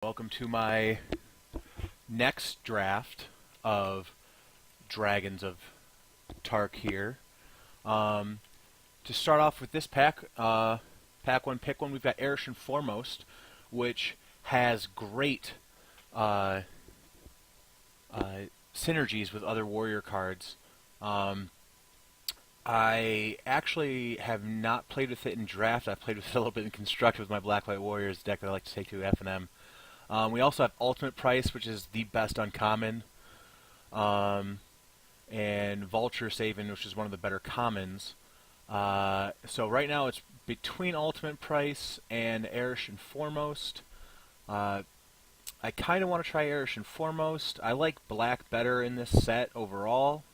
Welcome to my next draft of Dragons of Tarkir. To start off with this pack, pack one, pick one, we've got Arashin Foremost, which has great uh, synergies with other warrior cards. I actually have not played with it in draft. I've played with it a little bit in construct with my Black-White Warriors deck that I like to take to F&M. We also have Ultimate Price, which is the best uncommon, and Vulture Saving, which is one of the better commons. So right now it's between Ultimate Price and Arashin Foremost. I kind of want to try Arashin Foremost. I like black better in this set overall,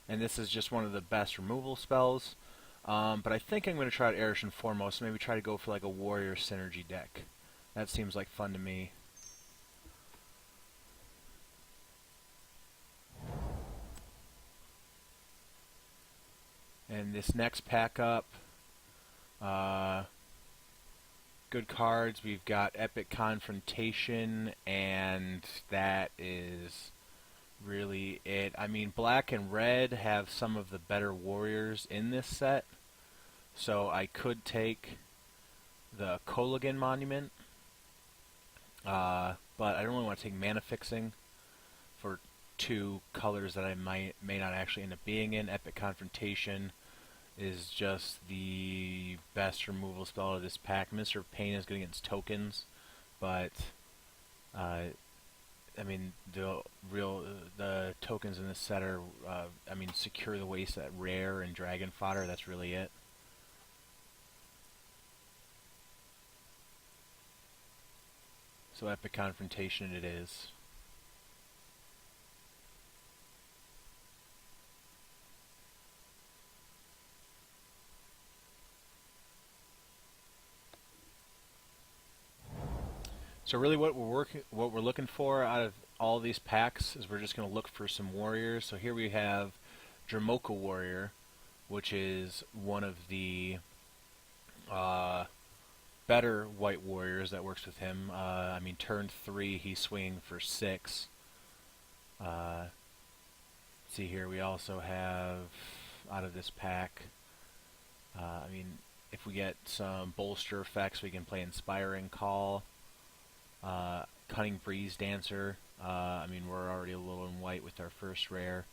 and this is just one of the best removal spells. But I think I'm going to try out Arashin Foremost, maybe try to go for like a warrior synergy deck. That seems like fun to me. And this next pack up, good cards. We've got Epic Confrontation, and that is really it. I mean, black and red have some of the better warriors in this set, so I could take the Kolaghan Monument, but I don't really want to take Mana Fixing for two colors that I may not actually end up being in. Epic Confrontation is just the best removal spell of this pack. Minister of Pain is good against tokens, but I mean the tokens in this set are Secure the Waste, that rare, and Dragon Fodder. That's really it. So Epic Confrontation it is. So really, what we're looking for out of all these packs is we're just going to look for some warriors. So here we have Dramoka Warrior, which is one of the better white warriors that works with him. Turn 3, he's swinging for 6. See here, we also have out of this pack. If we get some bolster effects, we can play Inspiring Call. Cunning Breeze Dancer. We're already a little in white with our first rare,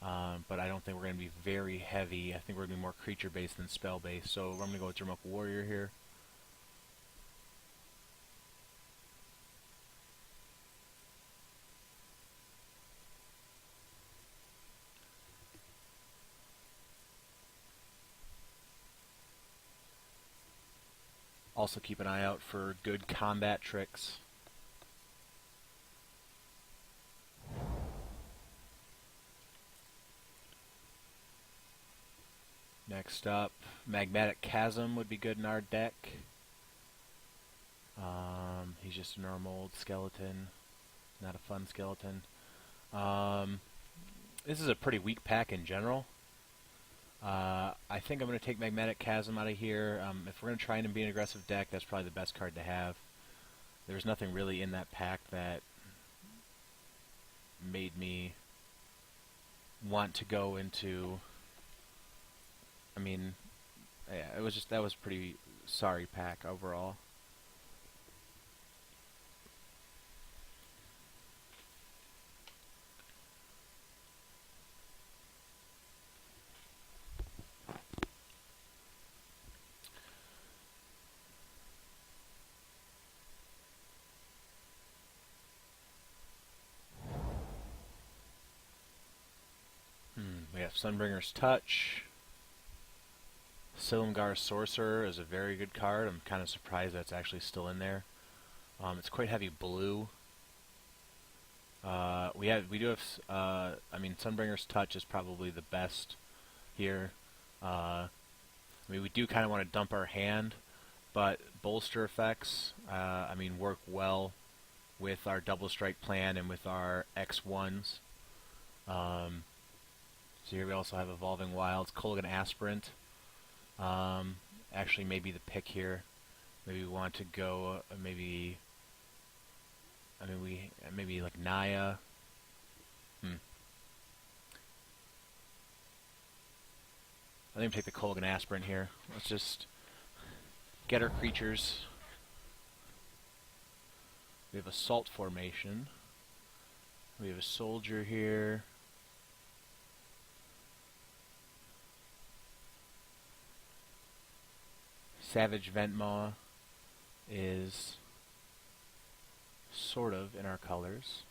but I don't think we're going to be very heavy. I think we're going to be more creature-based than spell-based, so I'm going to go with Dramoka Warrior here. Also keep an eye out for good combat tricks. Next up, Magmatic Chasm would be good in our deck. He's just a normal old skeleton, not a fun skeleton. This is a pretty weak pack in general. I think I'm going to take Magmatic Chasm out of here. If we're going to try and be an aggressive deck, that's probably the best card to have. There's nothing really in that pack that made me want to go into... that was a pretty sorry pack overall. We have Sunbringer's Touch. Silumgar Sorcerer is a very good card. I'm kind of surprised that's actually still in there. It's quite heavy blue. Sunbringer's Touch is probably the best here. We do kind of want to dump our hand, but bolster effects, work well with our double strike plan and with our X1s. So here we also have Evolving Wilds, Kolaghan Aspirant. Actually, maybe the pick here. Maybe we want to go maybe like Naya. I think I'm take the Kolgan Aspirant here. Let's just get our creatures. We have Assault Formation. We have a Soldier here. Savage Ventmaw is sort of in our colors.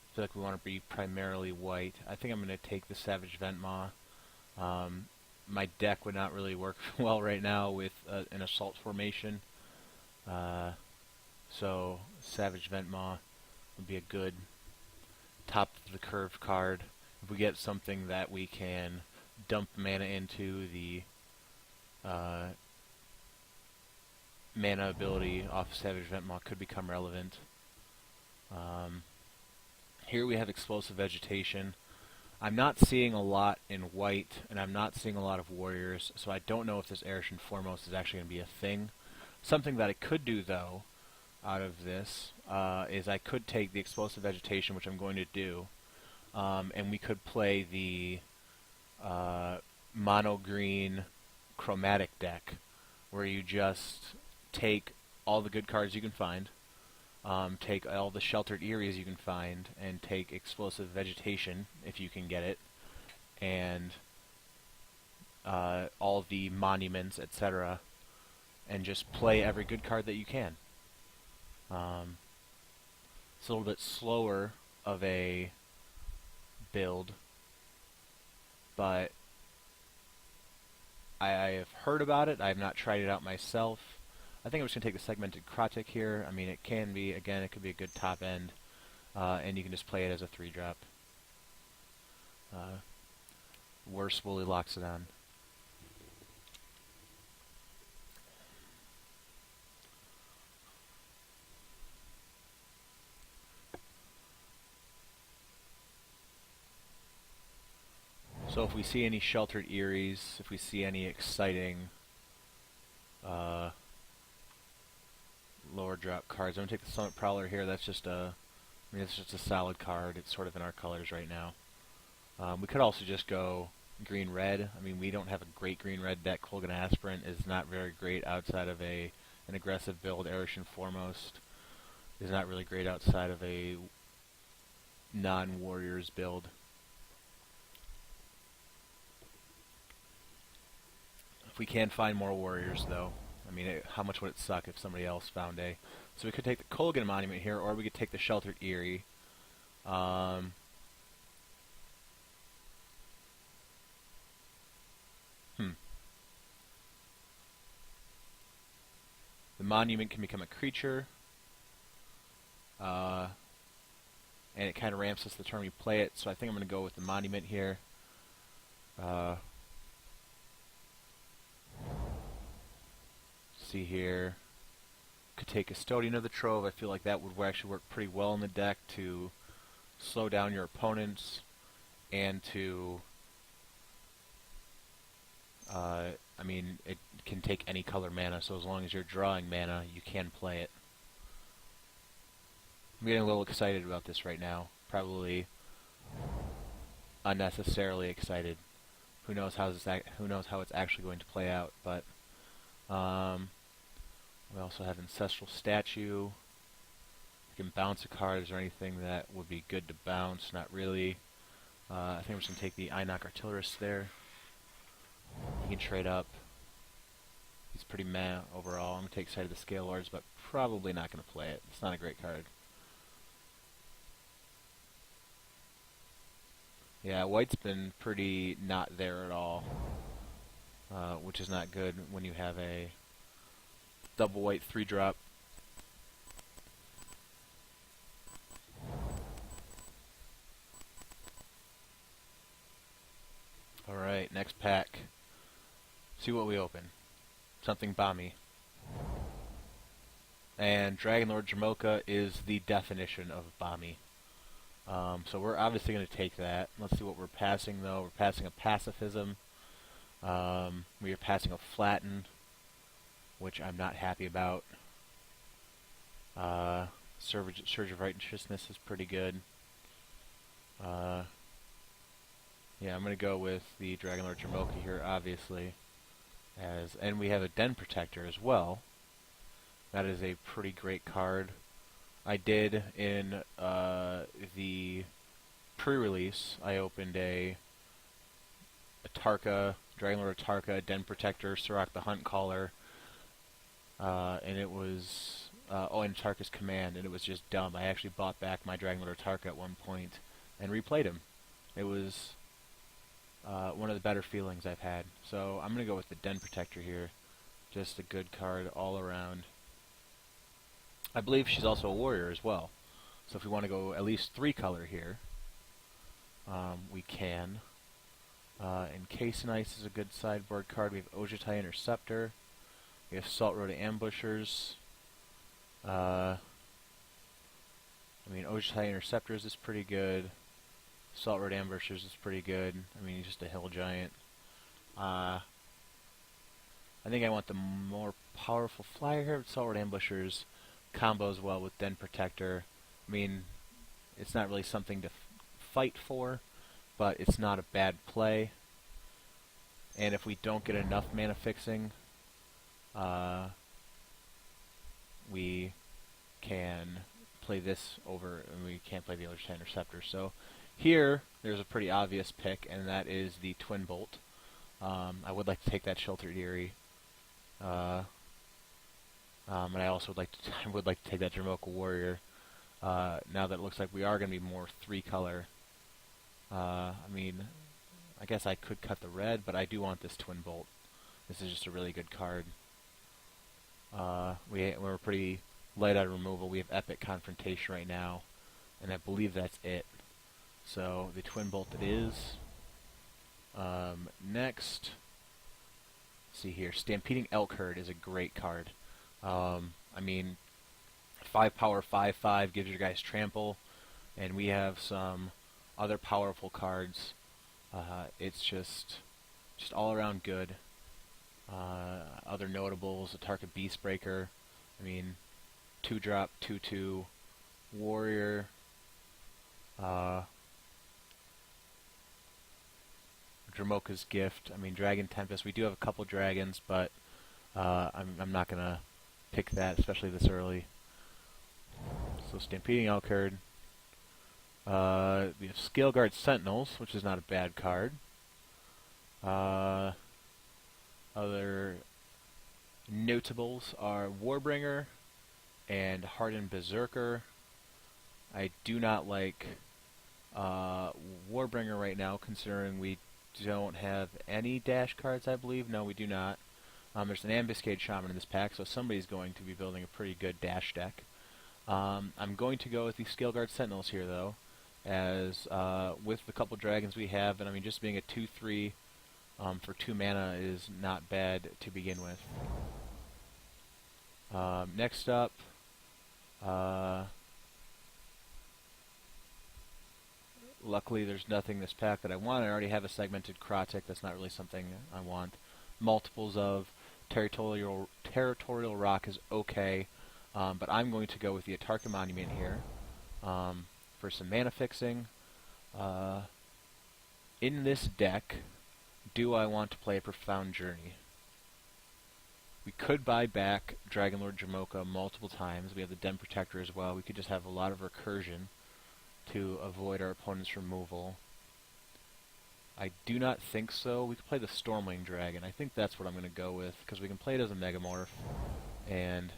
I feel like we want to be primarily white. I think I'm going to take the Savage Ventmaw. My deck would not really work well right now with an Assault Formation. So Savage Ventmaw would be a good top of the curve card. If we get something that we can dump mana into, the mana ability off Savage Ventmaw could become relevant. Here we have Explosive Vegetation. I'm not seeing a lot in white, and I'm not seeing a lot of warriors, so I don't know if this Arashin Foremost is actually going to be a thing. Something that I could do, though, out of this, is I could take the Explosive Vegetation, which I'm going to do, and we could play the mono-green chromatic deck, where you just take all the good cards you can find, take all the Sheltered Eyries you can find, and take Explosive Vegetation, if you can get it, and all the monuments, etc., and just play every good card that you can. It's a little bit slower of a build, but I have heard about it. I have not tried it out myself. I think I'm just going to take the Segmented Kratik here. I mean, it can be, again, it could be a good top end, and you can just play it as a 3-drop. Worse Woolly Loxodon. So if we see any Sheltered Eyries, if we see any exciting lower drop cards, I'm going to take the Summit Prowler here. That's just a, it's just a solid card. It's sort of in our colors right now. We could also just go green-red. I mean, we don't have a great green-red deck. Kolgan Aspirant is not very great outside of an aggressive build. Arashin Foremost is not really great outside of a non-warriors build. If we can find more warriors, though, I mean, how much would it suck if somebody else found a... So we could take the Kolgan Monument here, or we could take the Sheltered Eyrie. The Monument can become a creature, and it kind of ramps us the turn we play it, so I think I'm going to go with the Monument here. See here, could take Custodian of the Trove. I feel like that would actually work pretty well in the deck to slow down your opponents and to, I mean, it can take any color mana, so as long as you're drawing mana, you can play it. I'm getting a little excited about this right now, probably unnecessarily excited. Who knows how it's actually going to play out, but we also have Ancestral Statue. You can bounce a card. Is there anything that would be good to bounce? Not really. I think we're just going to take the Einok Artillerist there. He can trade up. He's pretty meh overall. I'm going to take Sight of the Scale Lords, but probably not going to play it. It's not a great card. Yeah, white's been pretty not there at all, which is not good when you have a double white 3-drop. Alright, next pack. See what we open. Something bomby. And Dragonlord Jamoka is the definition of bomby. So we're obviously going to take that. Let's see what we're passing, though. We're passing a Pacifism. We are passing a Flatten, which I'm not happy about. Surge of Righteousness is pretty good. Yeah, I'm going to go with the Dragonlord Jamoki here, obviously. And we have a Den Protector as well. That is a pretty great card. I did, in the pre-release, I opened a Tarka, Dragonlord Tarka, Den Protector, Sirach the Hunt Caller, and it was, and Tarka's Command, and it was just dumb. I actually bought back my Dragonlord Tarka at one point and replayed him. It was one of the better feelings I've had. So I'm going to go with the Den Protector here. Just a good card all around. I believe she's also a warrior as well. So if we want to go at least 3-color here, we can. Encase in Ice is a good sideboard card. We have Ojutai Interceptor. We have Salt Road Ambushers. Ojutai Interceptors is pretty good. Salt Road Ambushers is pretty good. He's just a hill giant. I think I want the more powerful flyer here. Salt Road Ambushers combos well with Den Protector. It's not really something to fight for, but it's not a bad play. And if we don't get enough mana fixing, we can play this over, and we can't play the Ojutai Interceptor. So here, there's a pretty obvious pick, and that is the Twin Bolt. I would like to take that Sheltered Eyrie. And I also would like to take that Jamoka Warrior. Now that it looks like we are going to be more 3-color. I guess I could cut the red, but I do want this Twin Bolt. This is just a really good card. We're pretty light on removal. We have Epic Confrontation right now, and I believe that's it. So the Twin Bolt it is. Next, let's see here. Stampeding Elk Herd is a great card. 5 power, 5/5 gives your guys trample, and we have some other powerful cards. It's just all around good. Other notables: a Tarka Beastbreaker. 2-drop, 2/2 warrior. Dramoka's Gift. Dragon Tempest. We do have a couple dragons, but I'm not gonna pick that, especially this early. So Stampeding Elk Herd. We have Scaleguard Sentinels, which is not a bad card. Other notables are Warbringer and Hardened Berserker. I do not like Warbringer right now, considering we don't have any dash cards, I believe. No, we do not. There's an Ambuscade Shaman in this pack, so somebody's going to be building a pretty good dash deck. I'm going to go with the Scaleguard Sentinels here, though, as with the couple dragons we have, and just being a 2/3 for 2 mana is not bad to begin with. Next up, luckily there's nothing in this pack that I want. I already have a Segmented Kratik. That's not really something I want. Multiples of Territorial Rock is okay, but I'm going to go with the Atarka Monument here for some mana fixing. In this deck, do I want to play a Profound Journey? We could buy back Dragonlord Jamoka multiple times. We have the Den Protector as well. We could just have a lot of recursion to avoid our opponent's removal. I do not think so. We could play the Stormwing Dragon. I think that's what I'm going to go with, because we can play it as a Megamorph, and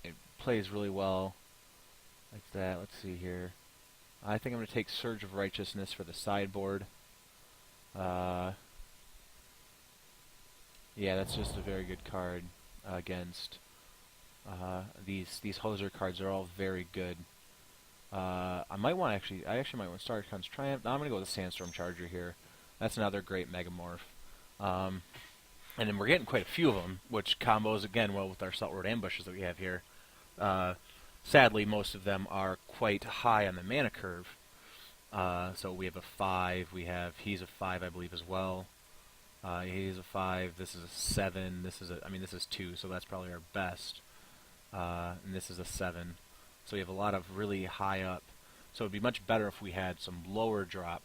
it plays really well like that. Let's see here. I think I'm going to take Surge of Righteousness for the sideboard. Yeah, that's just a very good card against these hoser cards are all very good. I actually might want Starkhan's Triumph. No, I'm going to go with the Sandstorm Charger here. That's another great Megamorph. And then we're getting quite a few of them, which combos again well with our Salt Road Ambushes that we have here. Sadly, most of them are quite high on the mana curve. So we have a 5. He's a 5, I believe, as well. He's a 5. This is a 7. This is 2, so that's probably our best. And this is a 7. So we have a lot of really high up. So it'd be much better if we had some lower drop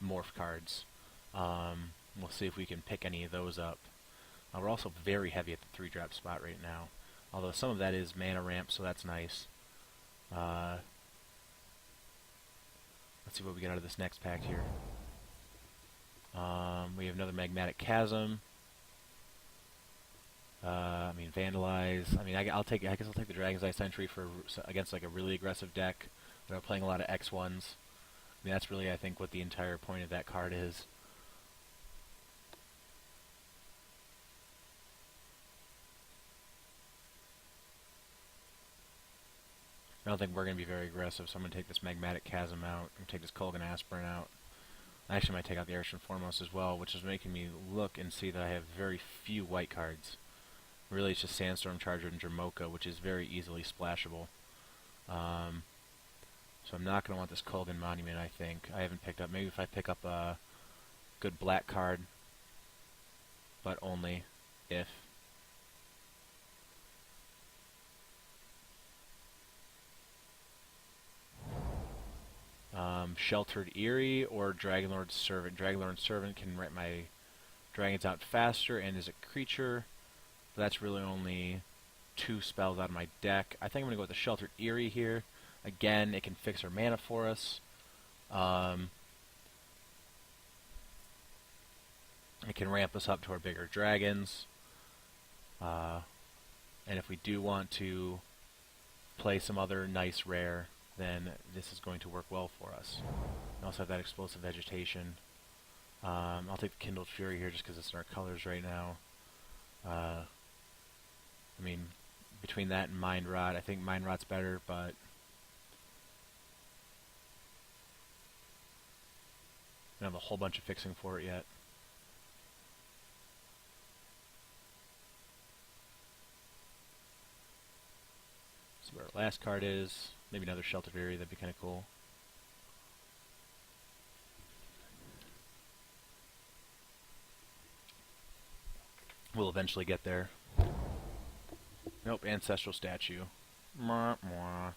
morph cards. We'll see if we can pick any of those up. We're also very heavy at the 3-drop spot right now. Although some of that is mana ramp, so that's nice. Let's see what we get out of this next pack here. We have another Magmatic Chasm. Vandalize. I guess I'll take the Dragon's Eye Sentry against like a really aggressive deck that are playing a lot of X1s. That's really, I think, what the entire point of that card is. I don't think we're going to be very aggressive, so I'm going to take this Magmatic Chasm out. I'm going to take this Kolgan Aspirin out. I actually might take out the Arashin Foremost as well, which is making me look and see that I have very few white cards. Really, it's just Sandstorm Charger and Dramoka, which is very easily splashable. So I'm not going to want this Kolgan Monument, I think. I haven't picked up. Maybe if I pick up a good black card, but only if. Sheltered Eerie or Dragonlord Servant. Dragonlord Servant can write my dragons out faster and is a creature. But that's really only 2 spells out of my deck. I think I'm going to go with the Sheltered Eerie here. Again, it can fix our mana for us. It can ramp us up to our bigger dragons. And if we do want to play some other nice rare, then this is going to work well for us. We also have that Explosive Vegetation. I'll take the Kindled Fury here just because it's in our colors right now. Between that and Mind Rot, I think Mind Rot's better, but I don't have a whole bunch of fixing for it yet. See where our last card is. Maybe another Sheltered Eerie, that'd be kind of cool. We'll eventually get there. Nope, Ancestral Statue. Mwah, mwah.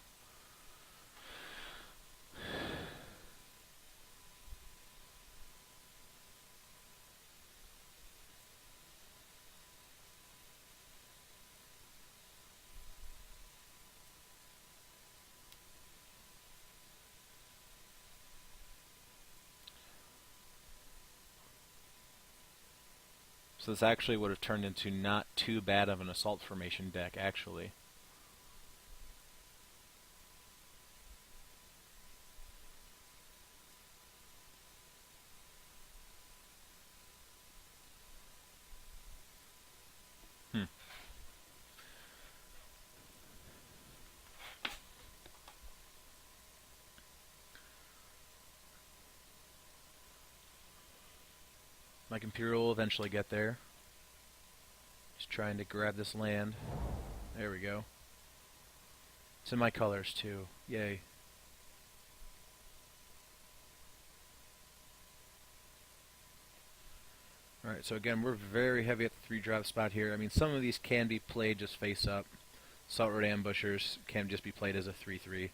So this actually would have turned into not too bad of an Assault Formation deck, actually. My computer will eventually get there. Just trying to grab this land. There we go. It's in my colors too. Yay. Alright, so again, we're very heavy at the 3-drop spot here. Some of these can be played just face up. Salt Road Ambushers can just be played as a 3/3.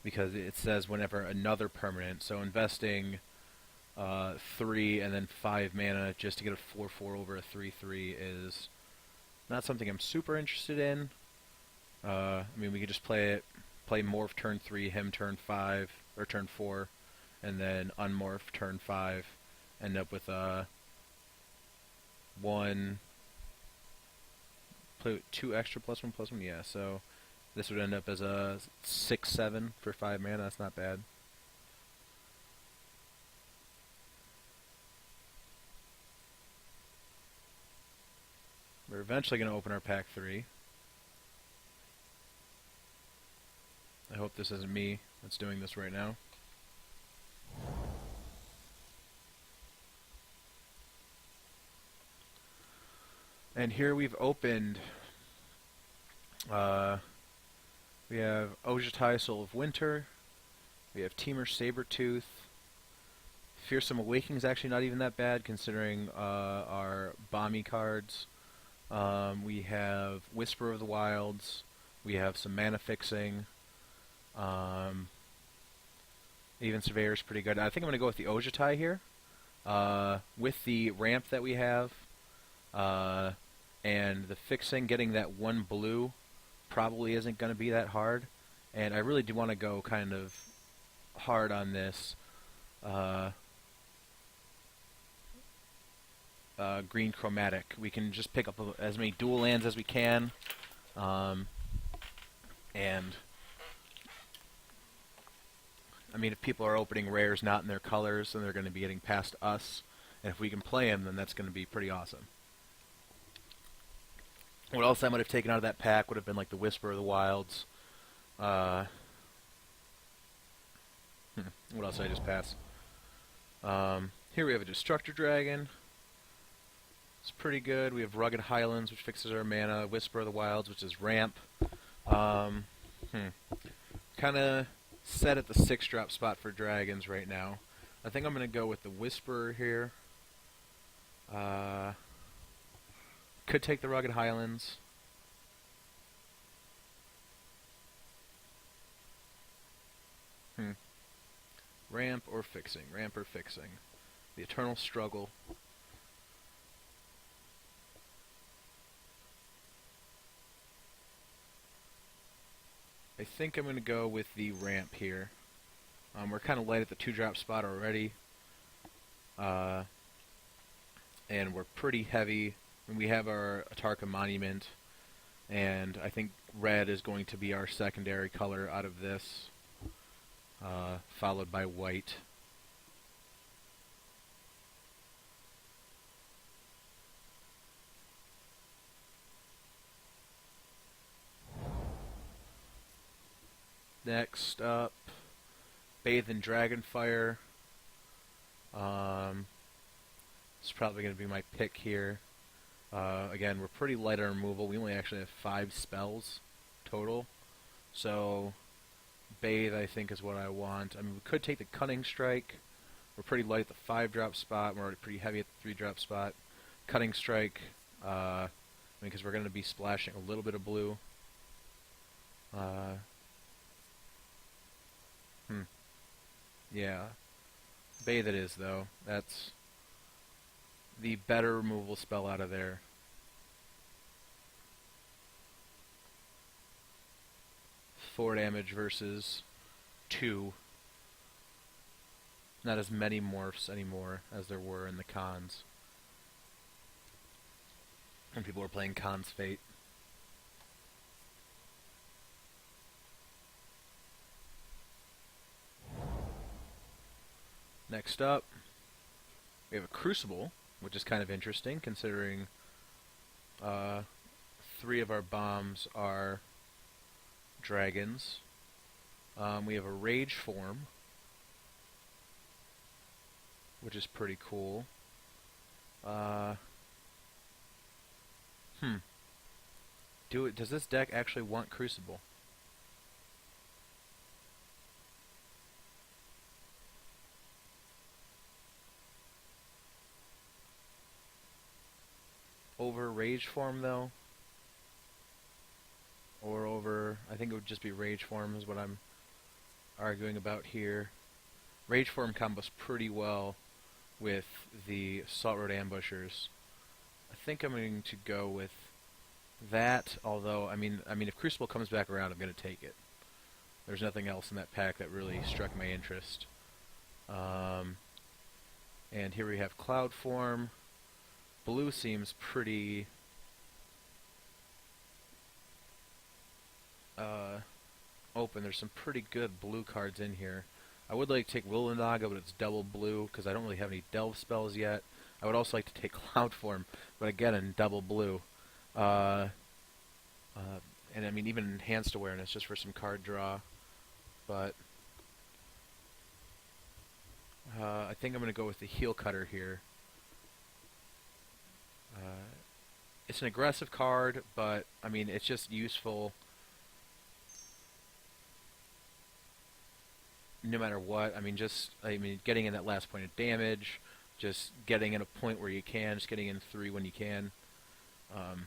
Because it says whenever another permanent, so investing 3 and then 5 mana just to get a 4/4 over a 3/3 is not something I'm super interested in. We could just play Morph turn 3, him turn 5, or turn 4, and then Unmorph turn 5, end up with a 1, play with 2 extra +1/+1, yeah, so this would end up as a 6/7 for 5 mana, that's not bad. We're eventually going to open our pack 3. I hope this isn't me that's doing this right now. And here we've opened, we have Ojutai, Soul of Winter, we have Temur Sabertooth, Fearsome Awakening is actually not even that bad considering our bomby cards. We have Whisper of the Wilds. We have some mana fixing. Even Surveyor's pretty good. I think I'm going to go with the Ojutai here. With the ramp that we have, and the fixing, getting that one blue probably isn't going to be that hard. And I really do want to go kind of hard on this green chromatic. We can just pick up as many dual lands as we can, and I mean, if people are opening rares not in their colors, then they're going to be getting past us. And if we can play them, then that's going to be pretty awesome. What else I might have taken out of that pack would have been like the Whisper of the Wilds. What else did I just pass? Here we have a Destructor Dragon. It's pretty good. We have Rugged Highlands, which fixes our mana. Whisper of the Wilds, which is ramp. Kind of set at the 6-drop spot for dragons right now. I think I'm going to go with the Whisperer here. Could take the Rugged Highlands. Ramp or fixing? Ramp or fixing? The eternal struggle. I think I'm going to go with the ramp here. We're kind of light at the 2-drop spot already. And we're pretty heavy. And we have our Tarkir Monument. And I think red is going to be our secondary color out of this. Followed by white. Next up, Bathe in Dragonfire. It's probably going to be my pick here. Again, we're pretty light on removal. We only actually have 5 spells total. So, Bathe, I think, is what I want. I mean, we could take the Cunning Strike. We're pretty light at the 5-drop spot. We're already pretty heavy at the 3-drop spot. Cunning Strike, because we're going to be splashing a little bit of blue. Yeah. Bathe it is, though. That's the better removal spell out of there. Four damage versus 2. Not as many morphs anymore as there were in the cons. When people were playing Cons Fate. Next up, we have a Crucible, which is kind of interesting considering 3 of our bombs are dragons. We have a Rage form, which is pretty cool. Does this deck actually want Crucible? Over Rage form, though? Or over... I think it would just be Rage form is what I'm arguing about here. Rage form combos pretty well with the Salt Road Ambushers. I think I'm going to go with that, although, I mean, if Crucible comes back around, I'm going to take it. There's nothing else in that pack that really struck my interest. And here we have Cloud form. Blue seems pretty open. There's some pretty good blue cards in here. I would like to take Willanaga, but it's double blue because I don't really have any Delve spells yet. I would also like to take Cloud form, but again in double blue. And I mean even Enhanced Awareness just for some card draw. But I think I'm going to go with the Heel Cutter here. It's an aggressive card, but I mean it's just useful no matter what. I mean, getting in that last point of damage, just getting in a point where you can, just getting in 3 when you can. Um,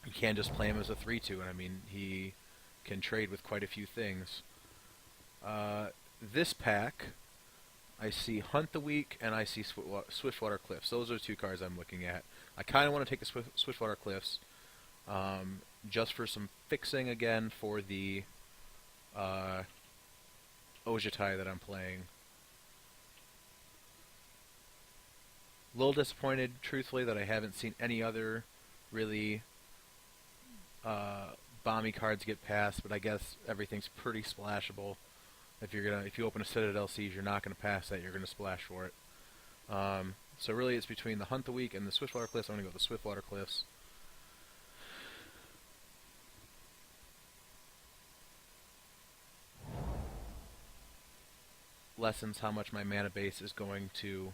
you can just play him as a 3/2, and I mean, he can trade with quite a few things. This pack, I see Hunt the Weak, and I see Swiftwater Cliffs. Those are the 2 cards I'm looking at. I kind of want to take the Swiftwater Cliffs, just for some fixing again for the Ojutai that I'm playing. A little disappointed, truthfully, that I haven't seen any other really bomby cards get past, but I guess everything's pretty splashable. If you open a Citadel Siege, you're not gonna pass that. You're gonna splash for it. So really, it's between the Hunt the Weak and the Swiftwater Cliffs. I'm gonna go with the Swiftwater Cliffs. Lessens how much my mana base is going to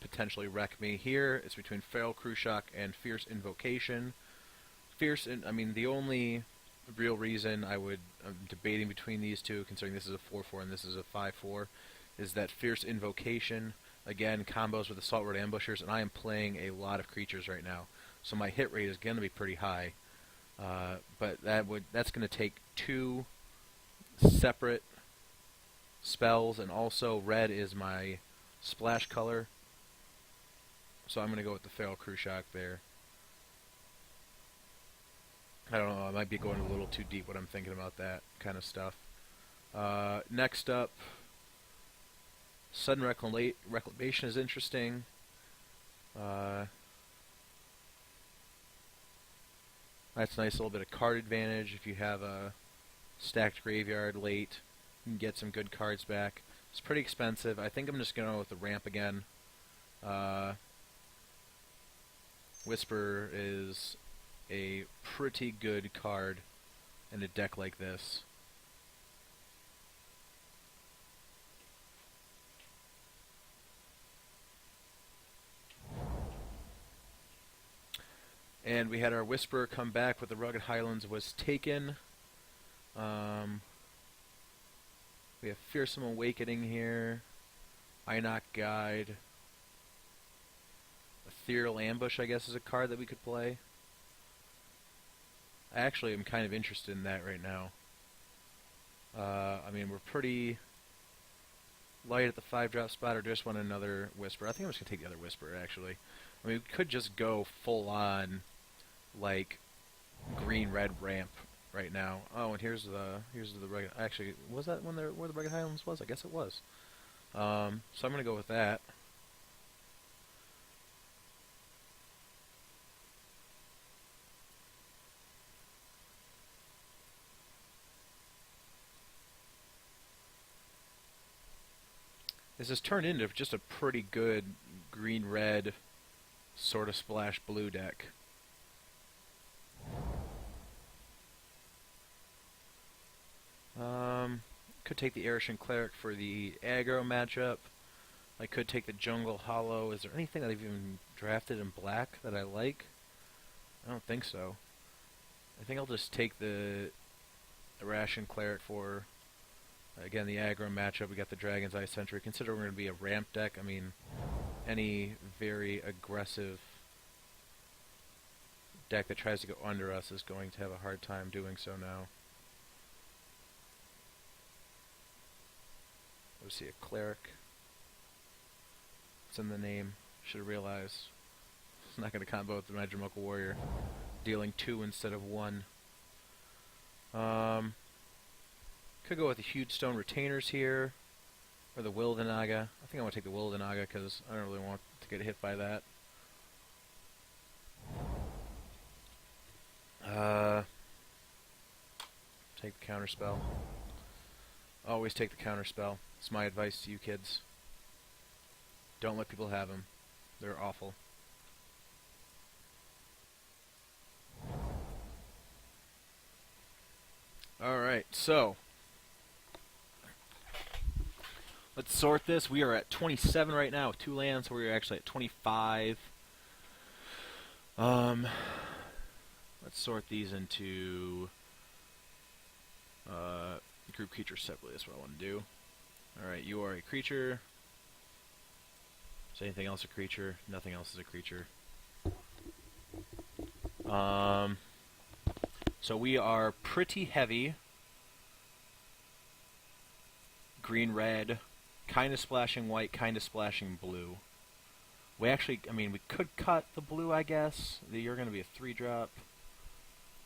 potentially wreck me. Here, it's between Feral Cruciak and Fierce Invocation. I mean, the only real reason I'm debating between these two, considering this is a 4/4 and this is a 5/4, is that Fierce Invocation, again, combos with Assault Road Ambushers, and I am playing a lot of creatures right now, so my hit rate is going to be pretty high. But that's going to take 2 separate spells, and also red is my splash color, so I'm going to go with the Feral Cruciak there. I don't know, I might be going a little too deep when I'm thinking about that kind of stuff. Next up, Sudden Reclamation is interesting. That's nice, a little bit of card advantage. If you have a stacked graveyard late, you can get some good cards back. It's pretty expensive. I think I'm just going to go with the ramp again. Whisper is a pretty good card in a deck like this. And we had our Whisperer come back with the Rugged Highlands was taken. We have Fearsome Awakening here. Einok Guide. Ethereal Ambush, I guess, is a card that we could play. I actually am kind of interested in that right now. I mean, we're pretty light at the 5-drop spot, or just want another Whisper. I think I'm just going to take the other Whisper, actually. I mean, we could just go full-on, like, green-red ramp right now. Oh, and here's the Rugged... Actually, was that where the Rugged Highlands was? I guess it was. So I'm going to go with that. This has turned into just a pretty good green-red sort of splash blue deck. Could take the Arashin Cleric for the aggro matchup. I could take the Jungle Hollow. Is there anything that I've even drafted in black that I like? I don't think so. I think I'll just take the Arashin Cleric for, again, the aggro matchup. We got the Dragon's Eye Sentry. Consider we're going to be a ramp deck. I mean, any very aggressive deck that tries to go under us is going to have a hard time doing so now. Let's see, a Cleric. It's in the name. Should have realized. It's not going to combo with the Magimuckle Warrior. Dealing 2 instead of 1. Could go with the Huge Stone Retainers here. Or the Wildanaga. I think I want to take the Wildanaga because I don't really want to get hit by that. Take the Counterspell. Always take the Counterspell. It's my advice to you kids. Don't let people have them. They're awful. Alright, so let's sort this. We are at 27 right now with 2 lands, so we're actually at 25. Let's sort these into... Group creatures separately. That's what I want to do. Alright, you are a creature. Is anything else a creature? Nothing else is a creature. So we are pretty heavy. Green, red, kind of splashing white, kind of splashing blue. We actually, I mean, we could cut the blue, I guess. You're going to be a 3-drop.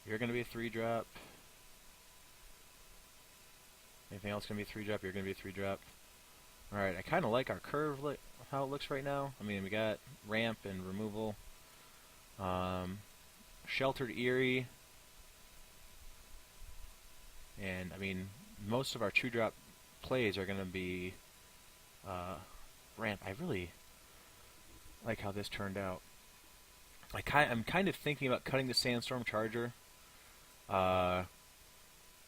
You're going to be a 3-drop. Anything else going to be a 3-drop? You're going to be a 3-drop. Alright, I kind of like our curve, how it looks right now. I mean, we got ramp and removal. Sheltered Eerie. And, I mean, most of our 2-drop plays are going to be ramp. I really like how this turned out. I'm kind of thinking about cutting the Sandstorm Charger.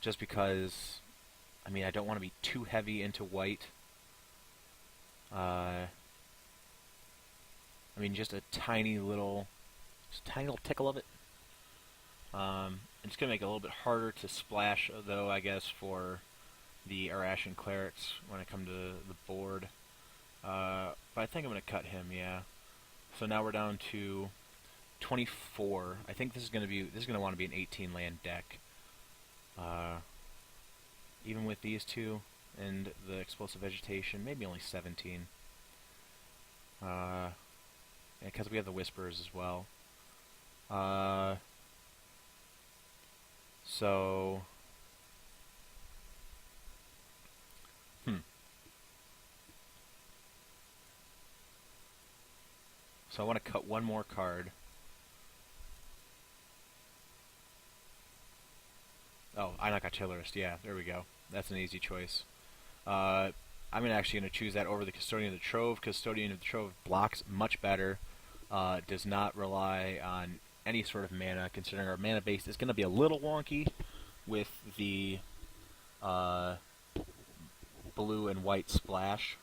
Just because, I mean, I don't want to be too heavy into white. I mean, just a tiny little tickle of it. It's going to make it a little bit harder to splash, though, I guess, for the Arashin Clerics when I come to the board. But I think I'm going to cut him, yeah. So now we're down to 24. I think this is going to want to be an 18 land deck. Even with these two and the explosive vegetation, maybe only 17. Because we have the Whispers as well. So I want to cut one more card. Oh, Einok Artillerist, yeah, there we go. That's an easy choice. I'm actually going to choose that over the Custodian of the Trove. Custodian of the Trove blocks much better. Does not rely on any sort of mana, considering our mana base is going to be a little wonky with the blue and white splash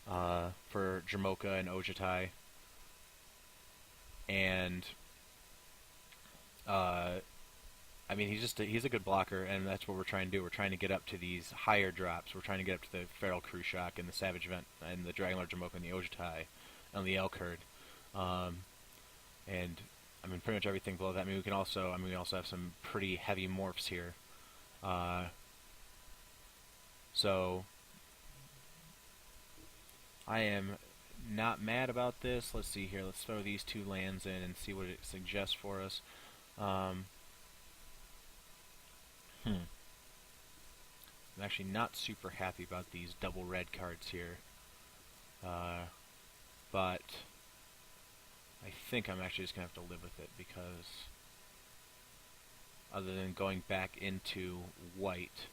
for Jamoka and Ojutai. And I mean, he's a good blocker, and that's what we're trying to do. We're trying to get up to these higher drops. We're trying to get up to the Feral Cruciak and the Savage Vent and the Dragonlord Jamoka and the Ojutai and the Elk Herd. And I mean, pretty much everything below that. I mean, we also have some pretty heavy morphs here. So I am not mad about this. Let's see here. Let's throw these 2 lands in and see what it suggests for us. I'm actually not super happy about these double red cards here. But I think I'm actually just going to have to live with it, because other than going back into white,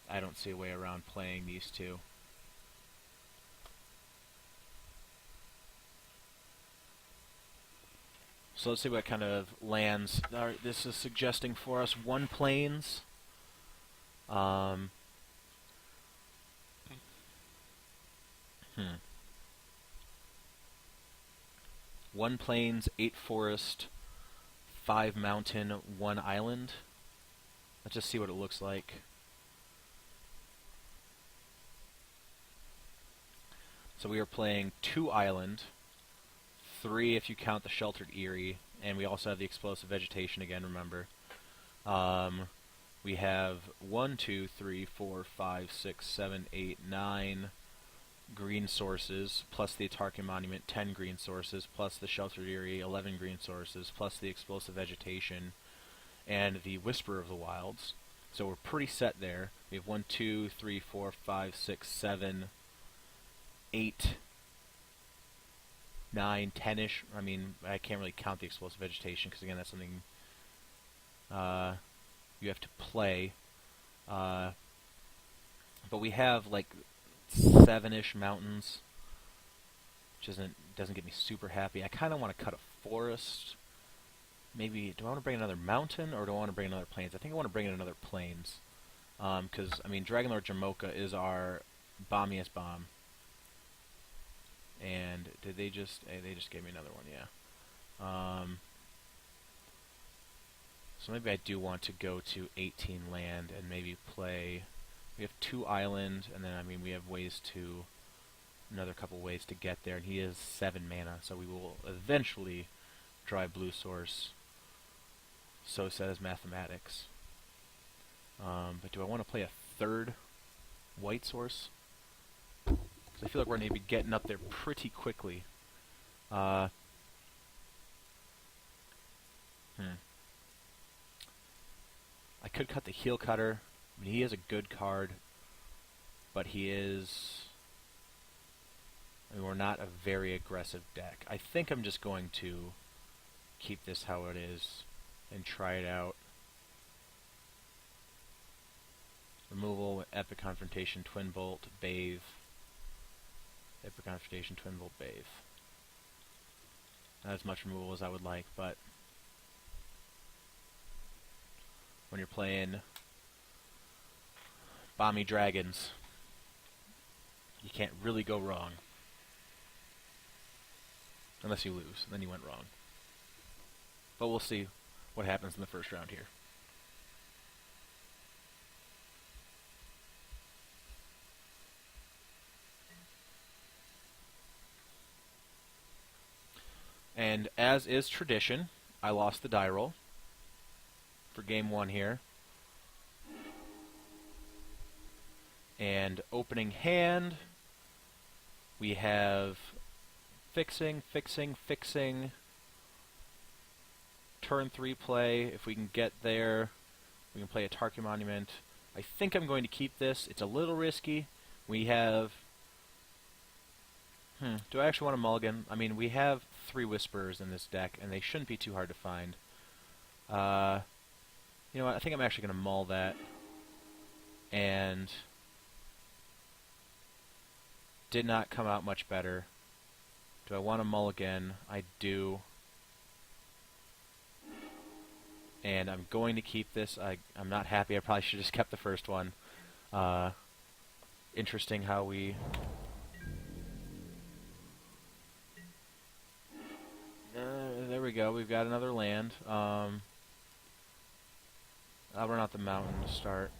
I don't see a way around playing these 2. So let's see what kind of lands this is suggesting for us. 1 plains. One plains, 8 forest, 5 mountain, 1 island. Let's just see what it looks like. So we are playing 2 island, 3 if you count the Sheltered Eerie, and we also have the explosive vegetation again, remember. We have 1, 2, 3, 4, 5, 6, 7, 8, 9 green sources, plus the Tarkir Monument, 10 green sources, plus the Sheltered Eerie, 11 green sources, plus the explosive vegetation, and the Whisper of the Wilds. So we're pretty set there. We have 1, 2, 3, 4, 5, 6, 7, 8, 9, 10-ish. I mean, I can't really count the explosive vegetation, because again, that's something you have to play. But we have like 7-ish mountains, which doesn't get me super happy. I kind of want to cut a forest. Maybe, do I want to bring another mountain, or do I want to bring another plains? I think I want to bring in another plains. Because, I mean, Dragonlord Jamoka is our bombiest bomb. And did they just... they just gave me another one, yeah. So maybe I do want to go to 18 land and maybe play... We have 2 island, and then, I mean, we have ways to... Another couple ways to get there, and he is 7 mana, so we will eventually drive blue source. So says mathematics. But do I want to play a 3rd white source? Because I feel like we're going to be getting up there pretty quickly. I could cut the heel cutter. I mean, he is a good card, but he is... I mean, we're not a very aggressive deck. I think I'm just going to keep this how it is and try it out. Removal, Epic Confrontation, Twin Bolt, Bathe. Epic Confrontation, Twin Bolt, Bathe. Not as much removal as I would like, but when you're playing Bomby Dragons, you can't really go wrong. Unless you lose, then you went wrong. But we'll see what happens in the first round here. And as is tradition, I lost the die roll for game 1 here. And opening hand, we have fixing, fixing, fixing. Turn 3 play. If we can get there, we can play a Tarkir Monument. I think I'm going to keep this. It's a little risky. We have... do I actually want to mulligan? I mean, we have 3 Whisperers in this deck, and they shouldn't be too hard to find. You know what? I think I'm actually going to mull that. And... did not come out much better. Do I want to mulligan? I do. And I'm going to keep this. I'm not happy. I probably should have just kept the first one. Interesting how we... there we go. We've got another land. I'll run out the mountain to start.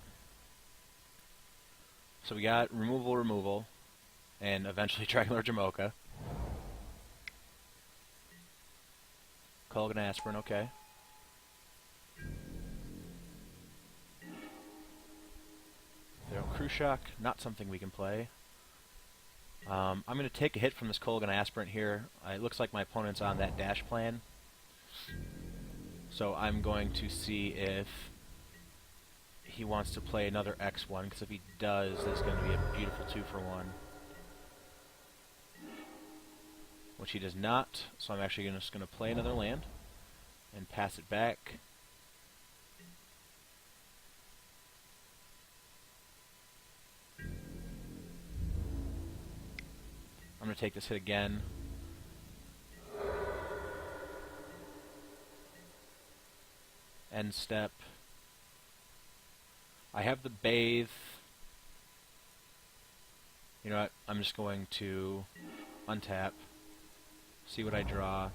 So we got removal, removal, and eventually Dragonlord Jamoka. Kulgan Aspirin, okay. Zero Khrushchev, not something we can play. I'm going to take a hit from this Kulgan Aspirant here. It looks like my opponent's on that dash plan. So I'm going to see if he wants to play another X1, because if he does, that's going to be a beautiful 2-for-1. Which he does not, so I'm actually just going to play another land and pass it back. I'm going to take this hit again. End step. I have the Bathe. You know what? I'm just going to untap. See what I draw.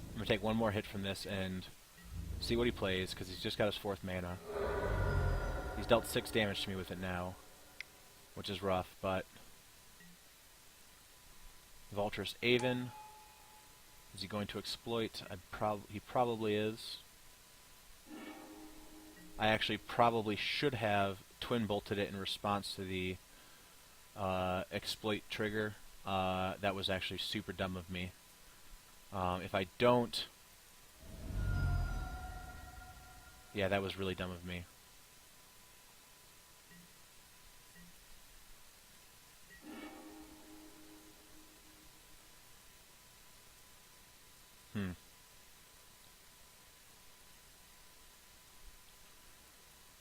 I'm going to take one more hit from this and see what he plays, because he's just got his 4th mana. He's dealt 6 damage to me with it now, which is rough, but... Vulturous Aven. Is he going to exploit? He probably is. I actually probably should have Twin Bolted it in response to the exploit trigger. That was actually super dumb of me. If I don't... Yeah, that was really dumb of me.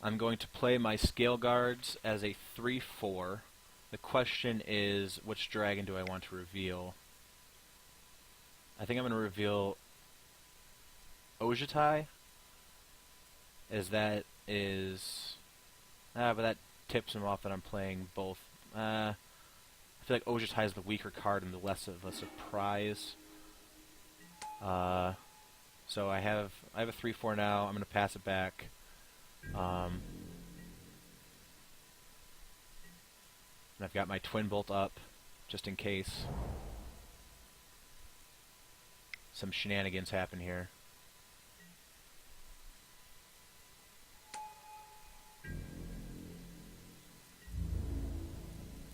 I'm going to play my Scale Guards as a 3/4. The question is, which dragon do I want to reveal? I think I'm going to reveal Ojutai, as that is... but that tips him off that I'm playing both. I feel like Ojutai is the weaker card and the less of a surprise. So I have a 3/4 now. I'm going to pass it back. And I've got my Twin Bolt up, just in case some shenanigans happen here.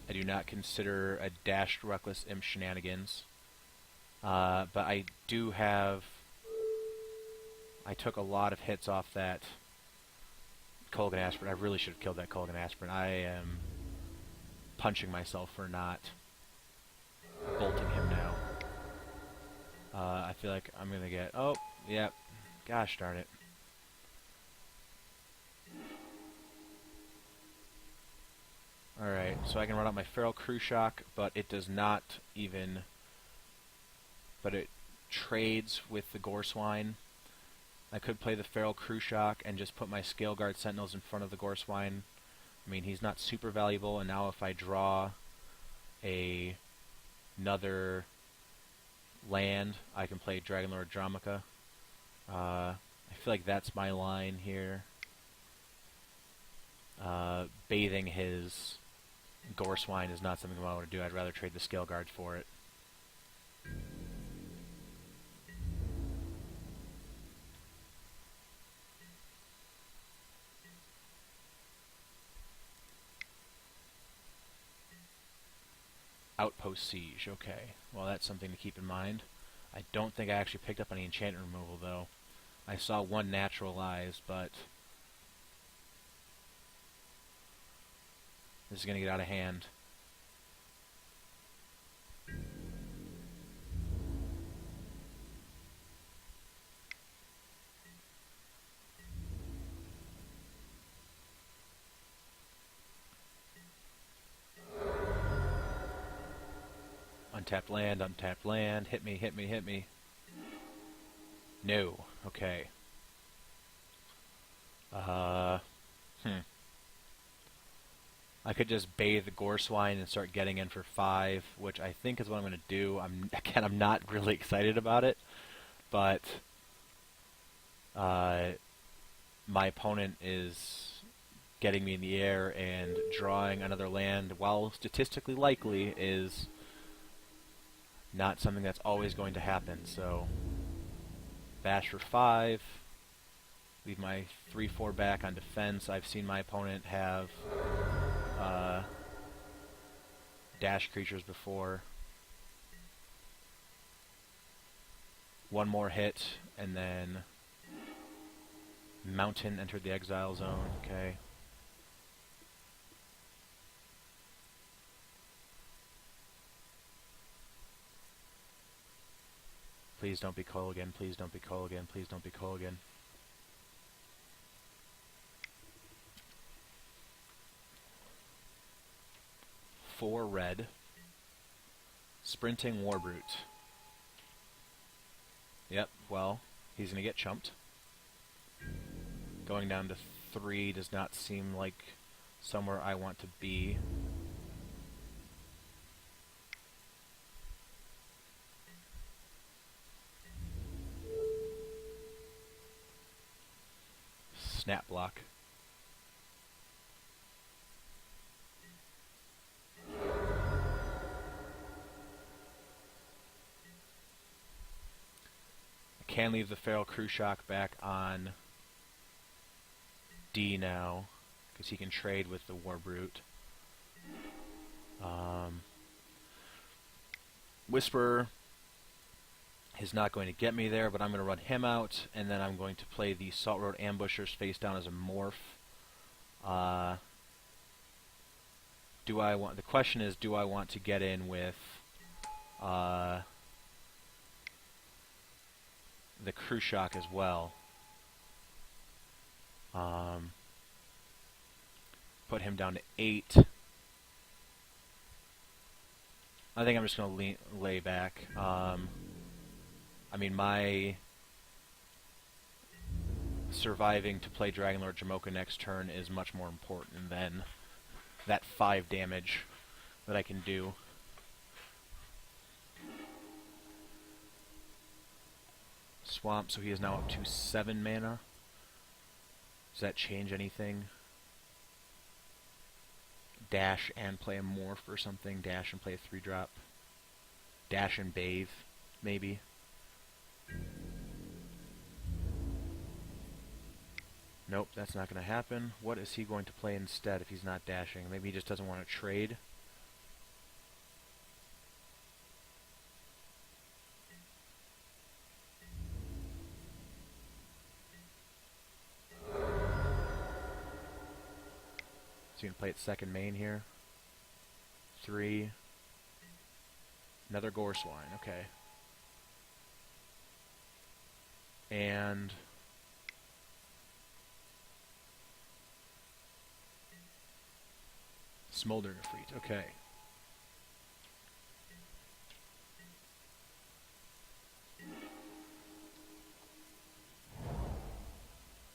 I do not consider a dashed Reckless Imp shenanigans. But I do have... I took a lot of hits off that Kolgan Aspirin. I really should have killed that Kolgan Aspirin. I am punching myself for not bolting him now. I feel like I'm going to get... Oh, yep. Gosh darn it. Alright, so I can run out my Feral Crew Shock, but it does not even... But it trades with the Gore Swine. I could play the Feral Crew Shock and just put my Scale Guard Sentinels in front of the Gore Swine. I mean, he's not super valuable, and now if I draw another land, I can play Dragonlord Dramica. I feel like that's my line here. Bathing his Gore Swine is not something I want to do. I'd rather trade the Scale Guard for it. Outpost Siege, okay. Well, that's something to keep in mind. I don't think I actually picked up any enchantment removal, though. I saw one Naturalize, but this is going to get out of hand. Untapped land, hit me, hit me, hit me. No, okay. I could just bathe the Gore Swine and start getting in for 5, which I think is what I'm going to do. I'm not really excited about it, but my opponent is getting me in the air, and drawing another land, while statistically likely, is not something that's always going to happen. So bash for 5, leave my 3/4 back on defense. I've seen my opponent have dash creatures before. One more hit, and then Mountain entered the exile zone. Okay. Please don't be Kolgan, please don't be Kolgan, please don't be Kolgan. Four red. Sprinting Warbrute. Yep, well, he's going to get chumped. Going down to 3 does not seem like somewhere I want to be. Snap block. I can leave the Feral Crew Shock back on D now, because he can trade with the Warbrute. Whisper is not going to get me there, but I'm going to run him out, and then I'm going to play the Salt Road Ambushers face down as a morph. The question is, do I want to get in with the Crew Shock as well? Put him down to 8. I think I'm just going to lay back. I mean, my surviving to play Dragonlord Jamoka next turn is much more important than that 5 damage that I can do. Swamp, so he is now up to 7 mana. Does that change anything? Dash and play a morph or something. Dash and play a 3-drop. Dash and bathe, maybe. Nope, that's not going to happen. What is he going to play instead if he's not dashing? Maybe he just doesn't want to trade. So you can play its second main here. 3. Another Gore Swine, okay. And Smoldering Efreet, okay.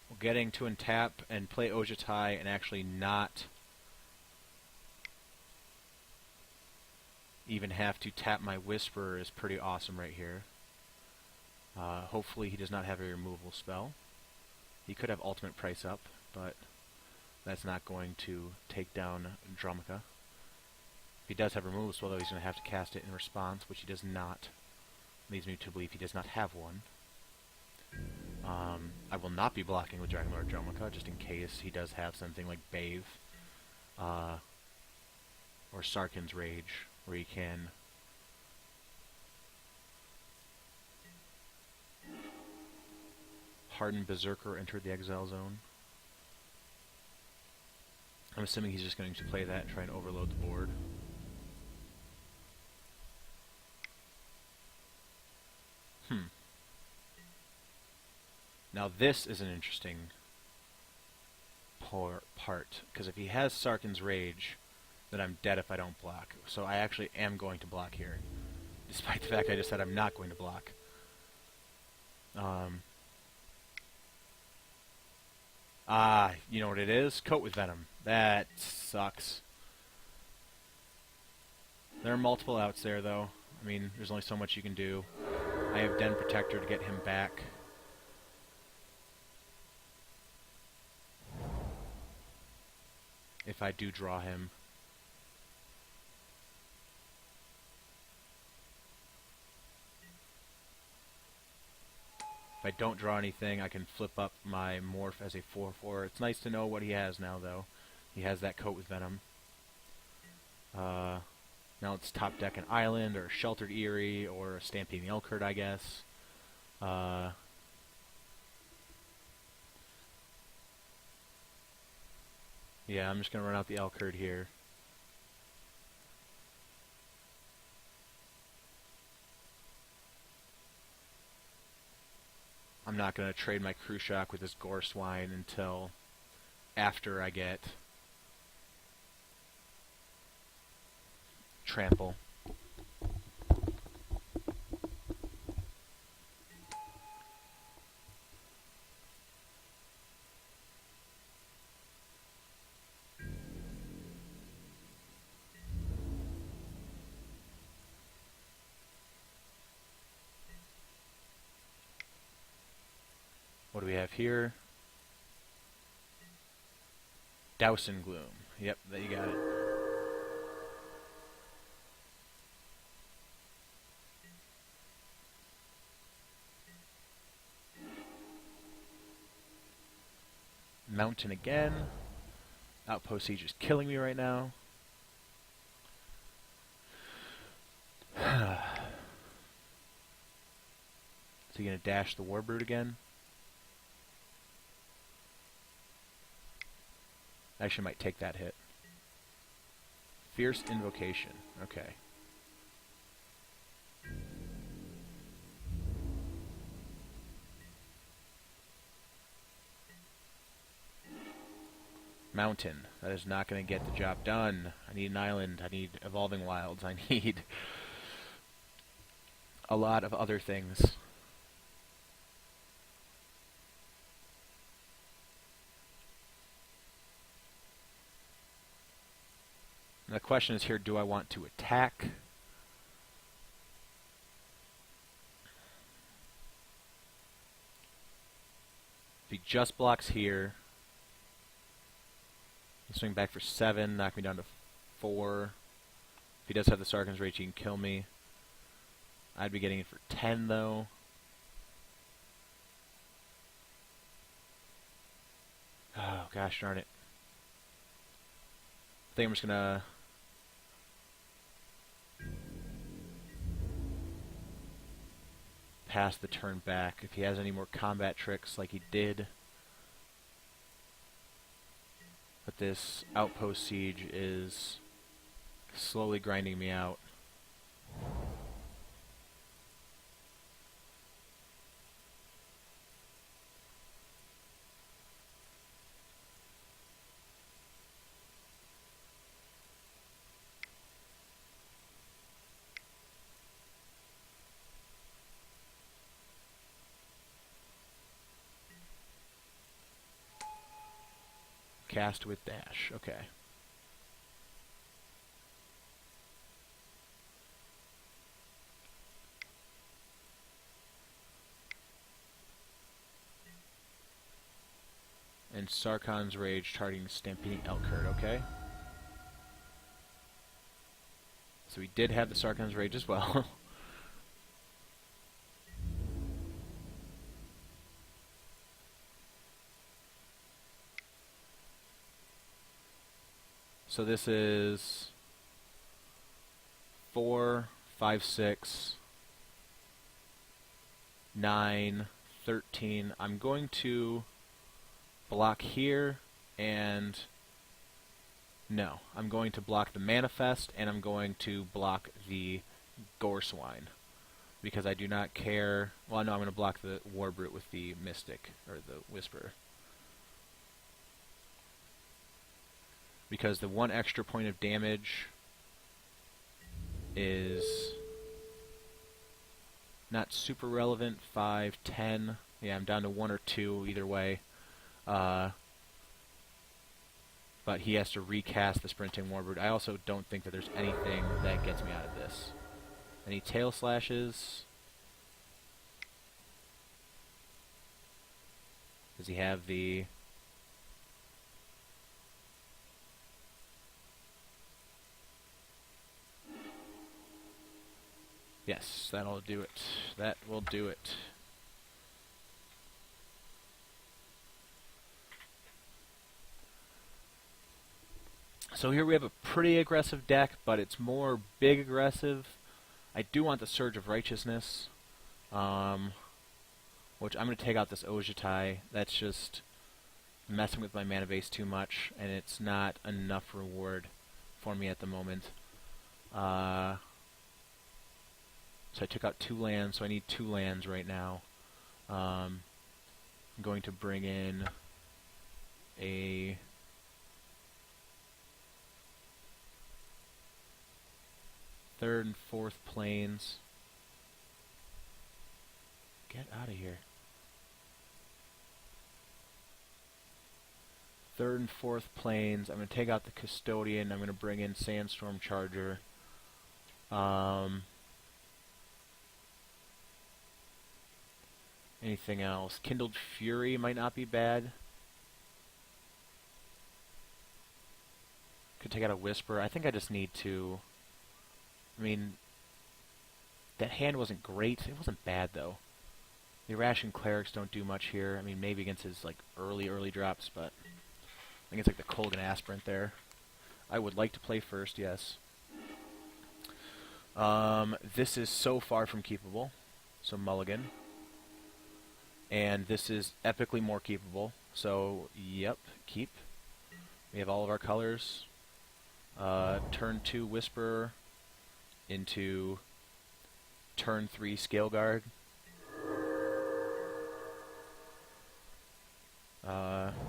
Well, getting to untap and play Ojutai and actually not even have to tap my Whisperer is pretty awesome right here. Hopefully he does not have a removal spell. He could have ultimate price up, but that's not going to take down Dromica. If he does have removal spell, though, he's going to have to cast it in response, which he does not. Leads me to believe he does not have one. I will not be blocking with Dragonlord Dromica, just in case he does have something like Bathe, or Sarkhan's Rage, where he can Hardened Berserker enter the exile zone. I'm assuming he's just going to play that and try and overload the board. Now this is an interesting part, because if he has Sarkhan's Rage, then I'm dead if I don't block. So I actually am going to block here, despite the fact I just said I'm not going to block. You know what it is? Coat with Venom. That sucks. There are multiple outs there, though. I mean, there's only so much you can do. I have Den Protector to get him back. If I do draw him. If I don't draw anything, I can flip up my Morph as a 4/4. It's nice to know what he has now, though. He has that Coat with Venom. Now let's top deck an Island, or a Sheltered Eyrie, or a Stampeding Elkherd, I guess. Yeah, I'm just going to run out the Elkherd here. I'm not going to trade my Crew Shock with this Gore Swine until after I get Trample. What do we have here? Douse in Gloom. Yep, there you got it. Mountain again. Outpost Siege is killing me right now. Is he going to dash the Warbrute again? Actually might take that hit. Fierce Invocation. Okay. Mountain. That is not going to get the job done. I need an island. I need Evolving Wilds. I need a lot of other things. question is here, do I want to attack? If he just blocks here, he'll swing back for 7, knock me down to 4. If he does have the Sarkhan's Rage, he can kill me. I'd be getting it for 10, though. Oh, gosh darn it. I think I'm just gonna... pass the turn back. If he has any more combat tricks like he did. But this outpost siege is slowly grinding me out. Cast with dash, okay. And Sarkhan's Rage targeting Stampeding Elkherd, okay. So we did have the Sarkhan's Rage as well. So this is 4, 5, 6, 9, 13. I'm going to block here, and no, I'm going to block the Manifest, and I'm going to block the Gore Swine, because I do not care. Well, no, I'm going to block the War Brute with the Mystic, or the Whisperer. Because the 1 extra point of damage is not super relevant. 5, 10. Yeah, I'm down to 1 or 2 either way. But he has to recast the Sprinting Warbird. I also don't think that there's anything that gets me out of this. Any tail slashes? Does he have the... Yes, that'll do it. That will do it. So here we have a pretty aggressive deck, but it's more big aggressive. I do want the Surge of Righteousness, which I'm going to take out this Ojutai. That's just messing with my mana base too much, and it's not enough reward for me at the moment. So I took out 2 lands, so I need 2 lands right now. I'm going to bring in a... third and fourth planes. Get out of here. Third and fourth planes. I'm going to take out the Custodian. I'm going to bring in Sandstorm Charger. Anything else? Kindled Fury might not be bad. Could take out a Whisper. I think I just need to... I mean, that hand wasn't great. It wasn't bad, though. The Arashin Clerics don't do much here. I mean, maybe against his like early drops, but I think it's like the Kolgan Aspirant there. I would like to play first, yes. This is so far from keepable, so mulligan. And this is epically more keepable, so yep, keep. We have all of our colors. Turn 2 Whisperer into turn 3 Scale Guard.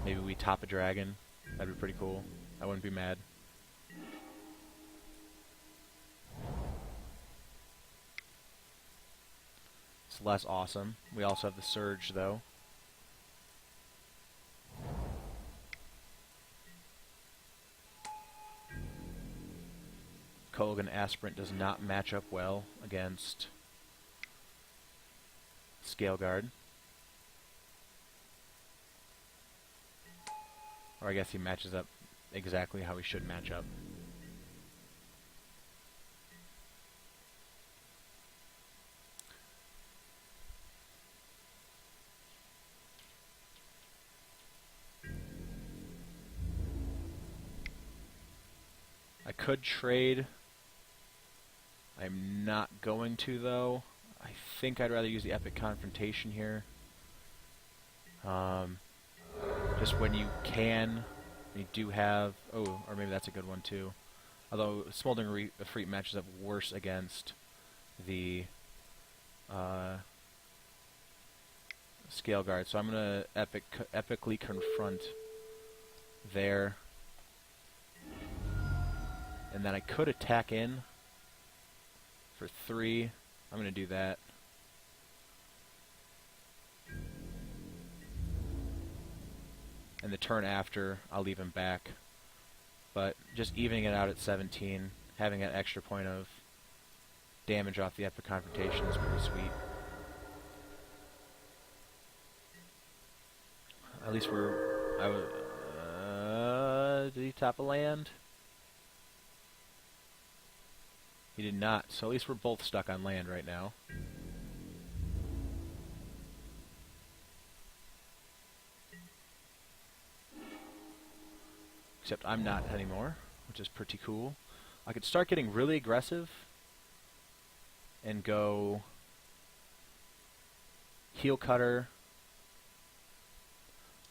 Maybe we top a dragon. That'd be pretty cool. I wouldn't be mad. It's less awesome. We also have the Surge, though. Kogan Aspirant does not match up well against Scale Guard. Or I guess he matches up exactly how he should match up. I could trade. I'm not going to, though. I think I'd rather use the Epic Confrontation here. Just when you can, you do have... Oh, or maybe that's a good one, too. Although Smoldering Efreet matches up worse against the Scale Guard. So I'm going to epically confront there. And then I could attack in for 3. I'm going to do that. And the turn after, I'll leave him back. But just evening it out at 17, having an extra point of damage off the Epic Confrontation is pretty sweet. At least did he top a land? He did not, so at least we're both stuck on land right now. Except I'm not anymore, which is pretty cool. I could start getting really aggressive and go Heel Cutter.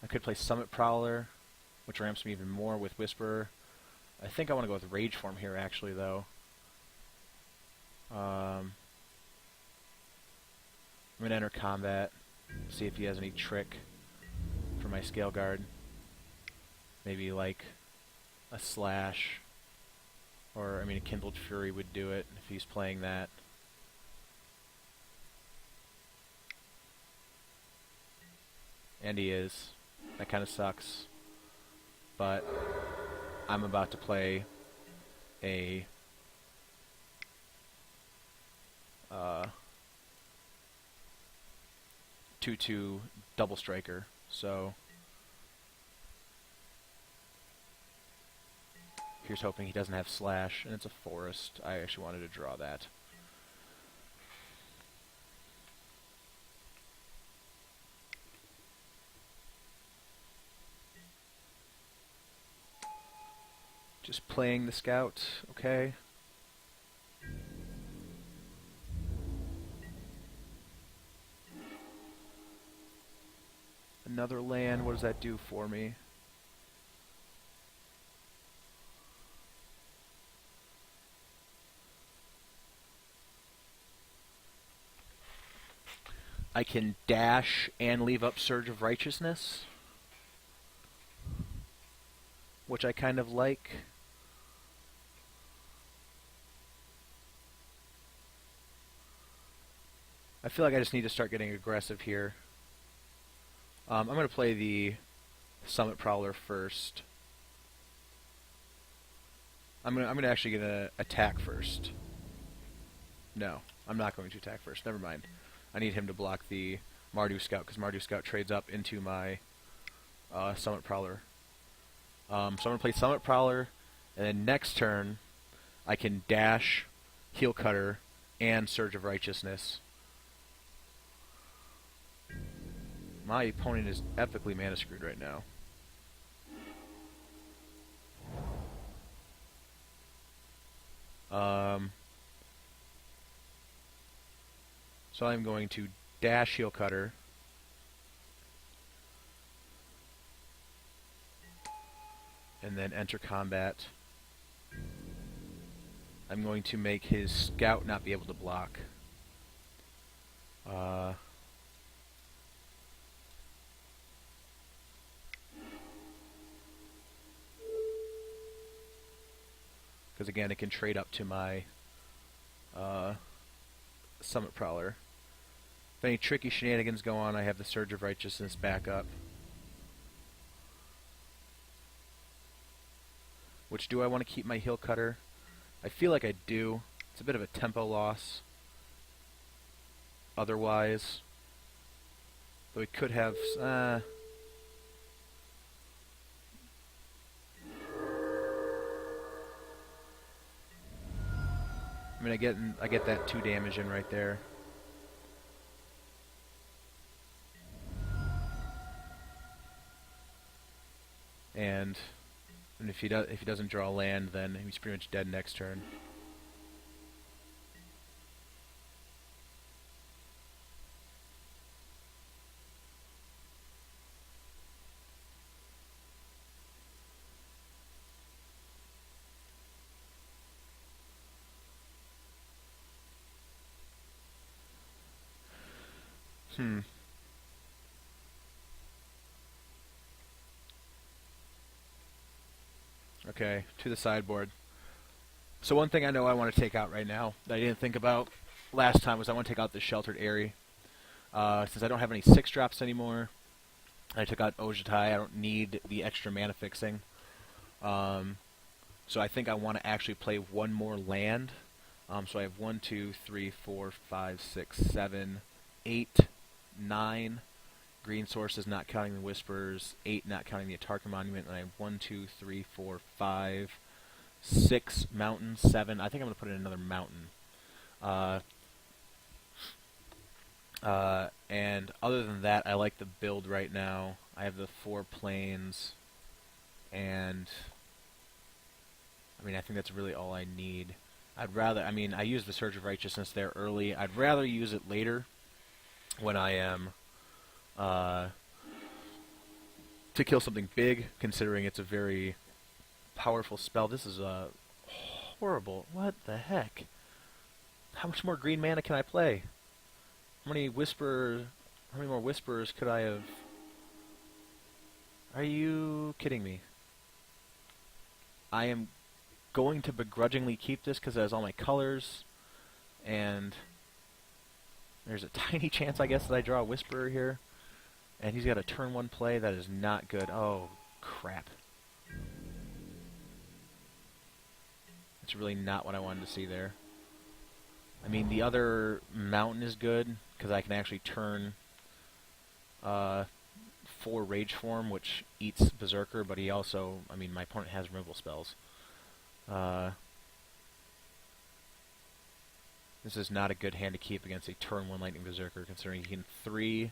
I could play Summit Prowler, which ramps me even more with Whisperer. I think I want to go with Rage Form here, actually, though. I'm going to enter combat, see if he has any trick for my Scale Guard. Maybe like a Slash, or I mean a Kindled Fury would do it if he's playing that. And he is. That kind of sucks. But I'm about to play a 2/2 double striker, so here's hoping he doesn't have Slash, and it's a forest. I actually wanted to draw that. Just playing the scout, okay. Another land, what does that do for me? I can dash and leave up Surge of Righteousness, which I kind of like. I feel like I just need to start getting aggressive here. I'm going to play the Summit Prowler first. I'm gonna actually get an attack first. No, I'm not going to attack first. Never mind. I need him to block the Mardu Scout, because Mardu Scout trades up into my Summit Prowler. So I'm going to play Summit Prowler, and then next turn I can dash, Heel Cutter, and Surge of Righteousness. My opponent is epically mana screwed right now. So I'm going to dash Heel Cutter. And then enter combat. I'm going to make his Scout not be able to block. Because again, it can trade up to my Summit Prowler. If any tricky shenanigans go on, I have the Surge of Righteousness back up. Which, do I want to keep my Heel Cutter? I feel like I do. It's a bit of a tempo loss. Otherwise, though we could have. I mean, I get that 2 damage in right there. And if he doesn't draw land, then he's pretty much dead next turn. Okay, to the sideboard. So one thing I know I want to take out right now that I didn't think about last time was I want to take out the Sheltered Eyrie. Since I don't have any 6-drops anymore, I took out Ojutai. I don't need the extra mana fixing. So I think I want to actually play one more land. So I have 1, 2, 3, 4, 5, 6, 7, 8, 9 green sources, not counting the Whispers, 8 not counting the Tarkir Monument, and I have 1, 2, 3, 4, 5, 6 mountains, 7. I think I'm going to put in another mountain. And other than that, I like the build right now. I have the 4 plains, and I mean, I think that's really all I need. I'd rather, I mean, I use the Surge of Righteousness there early. I'd rather use it later when I am to kill something big, considering it's a very powerful spell. This is a horrible. What the heck? How much more green mana can I play? How many more Whispers could I have? Are you kidding me? I am going to begrudgingly keep this because it has all my colors, and there's a tiny chance, I guess, that I draw a Whisperer here. And he's got a turn 1 play that is not good. Oh, crap. It's really not what I wanted to see there. I mean, the other mountain is good, because I can actually turn 4 Rage Form, which eats Berserker, but he also, I mean, my opponent has removal spells. This is not a good hand to keep against a turn 1 Lightning Berserker, considering he can 3,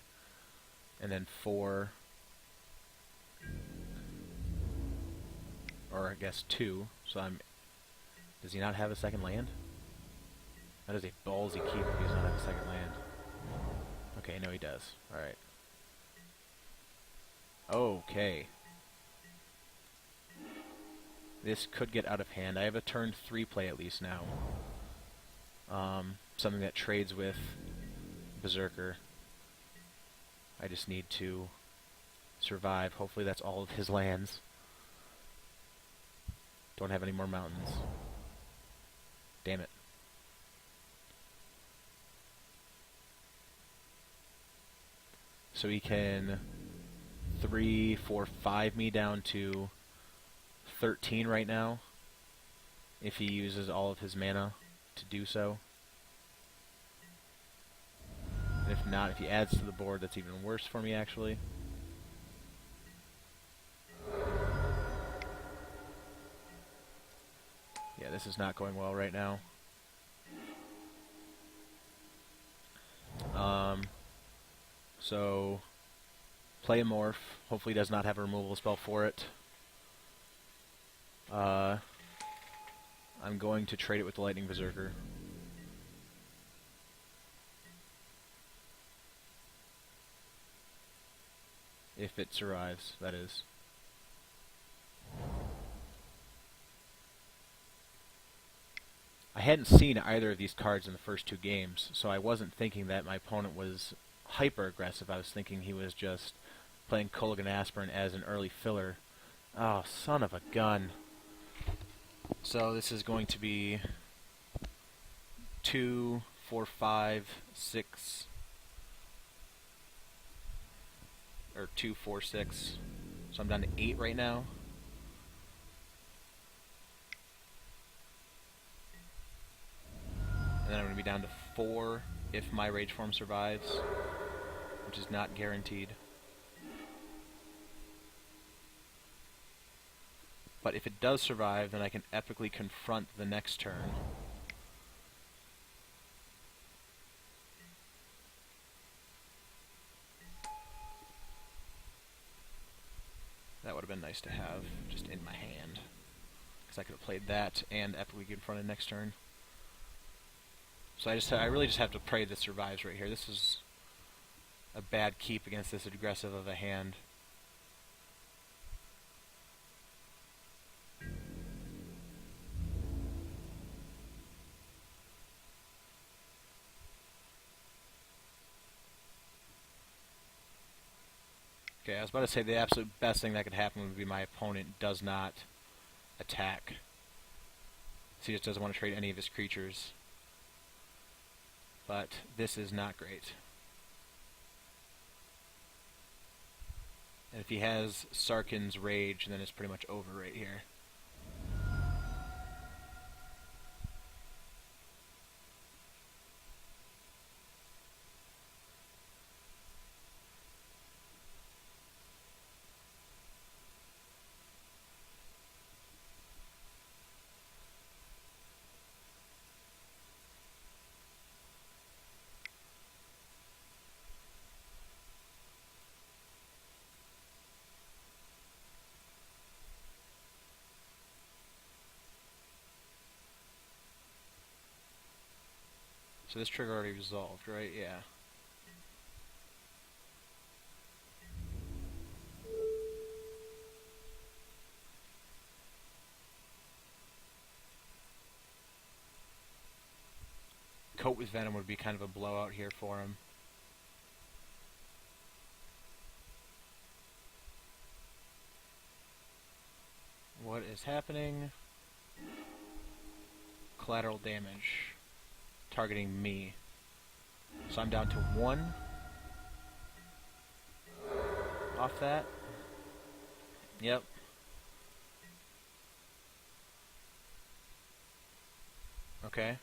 and then 4, or I guess 2, so I'm... Does he not have a second land? That is a ballsy keep if he does not have a second land. Okay, no he does. Alright. Okay. This could get out of hand. I have a turn 3 play at least now. Something that trades with Berserker. I just need to survive. Hopefully that's all of his lands. Don't have any more mountains. Damn it. So he can 3, 4, 5 me down to 13 right now, if he uses all of his mana to do so. And if not, if he adds to the board, that's even worse for me, actually. Yeah, this is not going well right now. So, play a Morph. Hopefully he does not have a removal spell for it. I'm going to trade it with the Lightning Berserker. If it survives, that is. I hadn't seen either of these cards in the first 2 games, so I wasn't thinking that my opponent was hyper aggressive. I was thinking he was just playing Kolaghan Aspirin as an early filler. Oh, son of a gun. So this is going to be 2, 4, 5, 6, or 2, 4, 6. So I'm down to 8 right now. and then I'm going to be down to 4 if my rage form survives, which is not guaranteed. But if it does survive, then I can epically confront the next turn. That would have been nice to have just in my hand, because I could have played that and epically confronted next turn. So I really just have to pray this survives right here. This is a bad keep against this aggressive of a hand. Okay, I was about to say the absolute best thing that could happen would be my opponent does not attack. So he just doesn't want to trade any of his creatures. But this is not great. And if he has Sarkhan's Rage, then it's pretty much over right here. So this trigger already resolved, right? Yeah. Coat with Venom would be kind of a blowout here for him. What is happening? Collateral damage. Targeting me. So I'm down to 1 off that. Yep. Okay.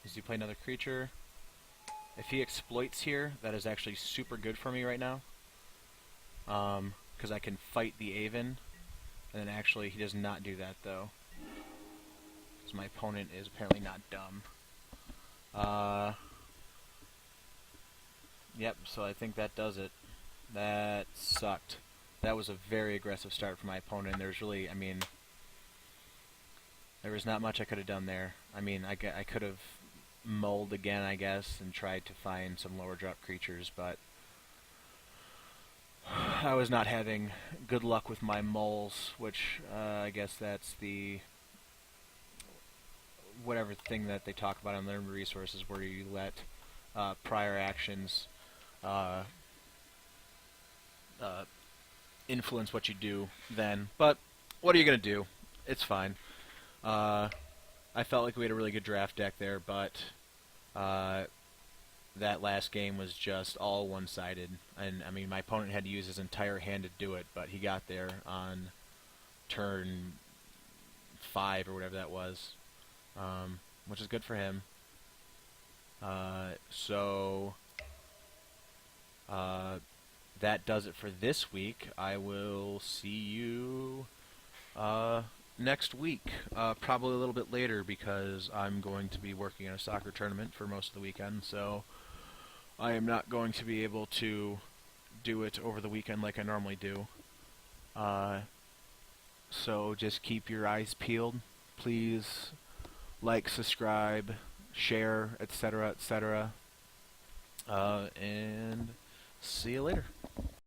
Does he play another creature? If he exploits here, that is actually super good for me right now. Because I can fight the Aven. And then actually he does not do that though. Because my opponent is apparently not dumb. Yep, so I think that does it. That sucked. That was a very aggressive start for my opponent. There's really, I mean, there was not much I could have done there. I mean, I could have mulled again, I guess, and tried to find some lower drop creatures, but I was not having good luck with my mulls, which I guess that's the whatever thing that they talk about on Learn Resources, where you let prior actions influence what you do then. But what are you going to do? It's fine. I felt like we had a really good draft deck there, but that last game was just all one-sided. And I mean, my opponent had to use his entire hand to do it, but he got there on turn 5 or whatever that was, which is good for him. So that does it for this week. I will see you next week, probably a little bit later, because I'm going to be working in a soccer tournament for most of the weekend, so I am not going to be able to do it over the weekend like I normally do. So just keep your eyes peeled. Please like, subscribe, share, etc., etc. And see you later.